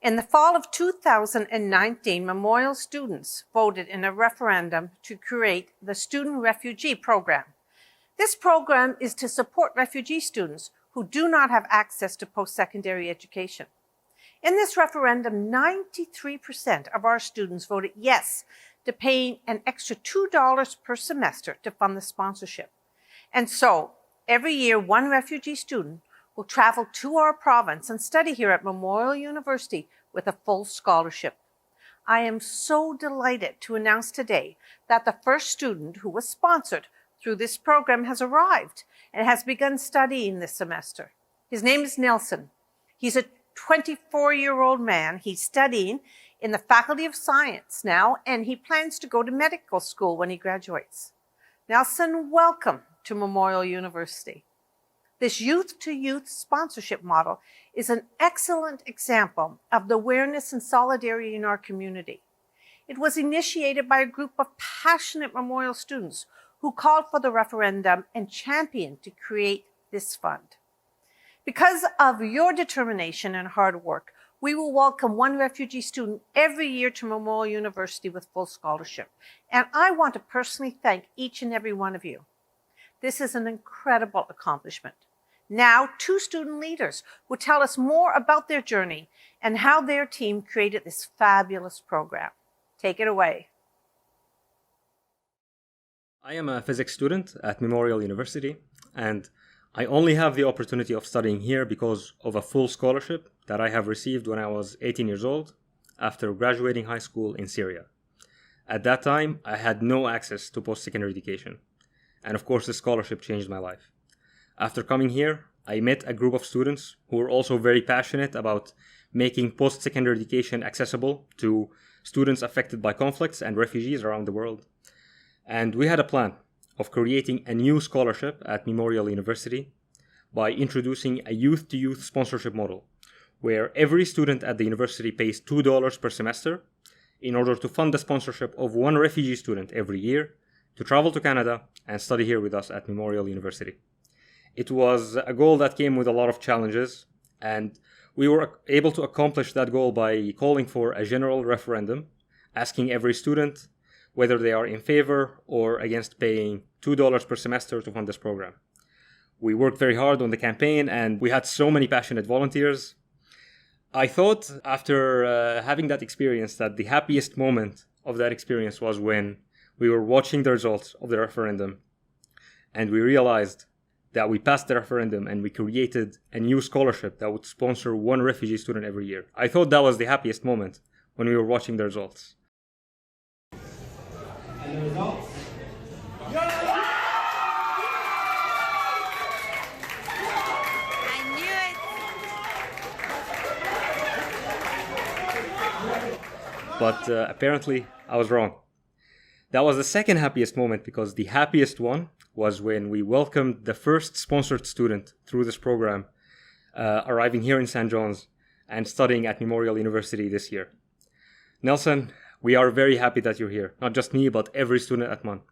In the fall of 2019, Memorial students voted in a referendum to create the Student Refugee Program. This program is to support refugee students who do not have access to post-secondary education. In this referendum, 93% of our students voted yes to paying an extra $2 per semester to fund the sponsorship. And so, every year, one refugee student will travel to our province and study here at Memorial University with a full scholarship. I am so delighted to announce today that the first student who was sponsored through this program has arrived and has begun studying this semester. His name is Nelson. He's a 24-year-old man. He's studying in the Faculty of Science now, and he plans to go to medical school when he graduates. Nelson, welcome to Memorial University. This youth-to-youth sponsorship model is an excellent example of the awareness and solidarity in our community. It was initiated by a group of passionate Memorial students who called for the referendum and championed to create this fund. Because of your determination and hard work, we will welcome one refugee student every year to Memorial University with full scholarship. And I want to personally thank each and every one of you. This is an incredible accomplishment. Now, two student leaders will tell us more about their journey and how their team created this fabulous program. Take it away. I am a physics student at Memorial University, and I only have the opportunity of studying here because of a full scholarship that I have received when I was 18 years old after graduating high school in Syria. At that time, I had no access to post-secondary education, and of course, this scholarship changed my life. After coming here, I met a group of students who were also very passionate about making post-secondary education accessible to students affected by conflicts and refugees around the world. And we had a plan of creating a new scholarship at Memorial University by introducing a youth-to-youth sponsorship model, where every student at the university pays $2 per semester in order to fund the sponsorship of one refugee student every year to travel to Canada and study here with us at Memorial University. It was a goal that came with a lot of challenges, and we were able to accomplish that goal by calling for a general referendum, asking every student whether they are in favor or against paying $2 per semester to fund this program. We worked very hard on the campaign, and we had so many passionate volunteers. I thought after having that experience that the happiest moment of that experience was when we were watching the results of the referendum, and we realized that we passed the referendum and we created a new scholarship that would sponsor one refugee student every year. I thought that was the happiest moment when we were watching the results. And the results? But apparently, I was wrong. That was the second happiest moment because the happiest one was when we welcomed the first sponsored student through this program, arriving here in St. John's and studying at Memorial University this year. Nelson, we are very happy that you're here. Not just me, but every student at MUN.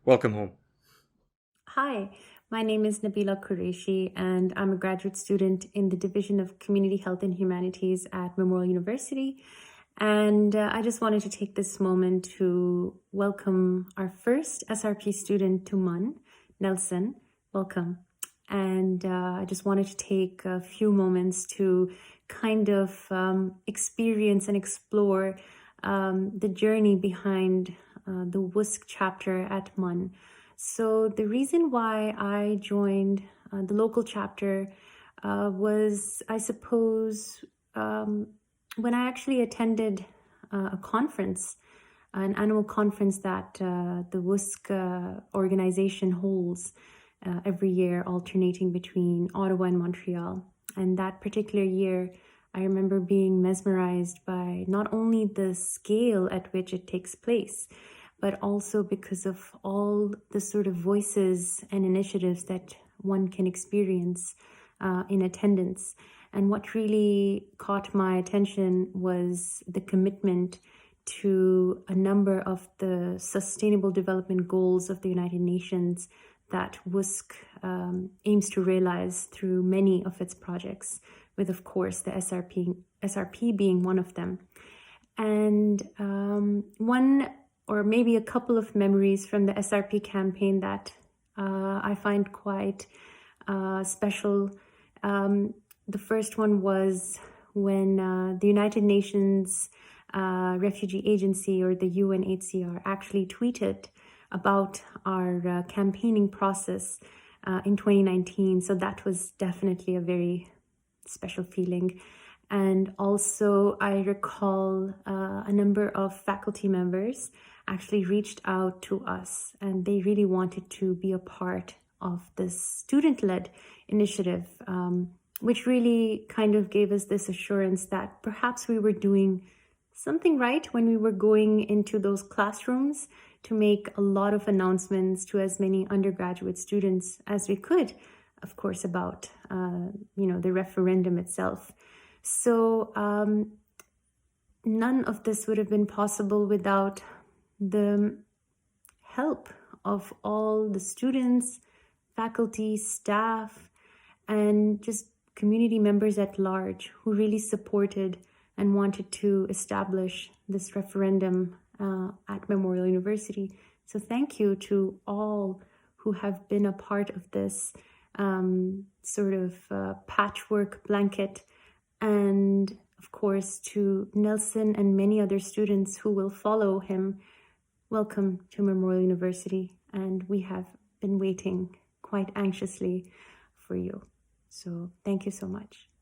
Welcome home. Hi, my name is Nabila Qureshi, and I'm a graduate student in the Division of Community Health and Humanities at Memorial University. And I just wanted to take this moment to welcome our first SRP student to MUN, Nelson. Welcome. And I just wanted to take a few moments to kind of experience and explore the journey behind the WUSC chapter at MUN. So the reason why I joined the local chapter was, I suppose, when I actually attended a conference, an annual conference that the WUSC organization holds every year, alternating between Ottawa and Montreal. And that particular year, I remember being mesmerized by not only the scale at which it takes place, but also because of all the sort of voices and initiatives that one can experience in attendance. And what really caught my attention was the commitment to a number of the sustainable development goals of the United Nations that WUSC aims to realize through many of its projects. with, of course, the SRP being one of them. And one or maybe a couple of memories from the SRP campaign that I find quite special. The first one was when the United Nations Refugee Agency, or the UNHCR, actually tweeted about our campaigning process in 2019. So that was definitely a very special feeling. And also I recall a number of faculty members actually reached out to us, and they really wanted to be a part of this student-led initiative, which really kind of gave us this assurance that perhaps we were doing something right when we were going into those classrooms to make a lot of announcements to as many undergraduate students as we could, of course, about the referendum itself. So none of this would have been possible without the help of all the students, faculty, staff, and just community members at large who really supported and wanted to establish this referendum at Memorial University. So thank you to all who have been a part of this sort of patchwork blanket, and of course to Nelson and many other students who will follow him. Welcome to Memorial University, and we have been waiting quite anxiously for you. So thank you so much.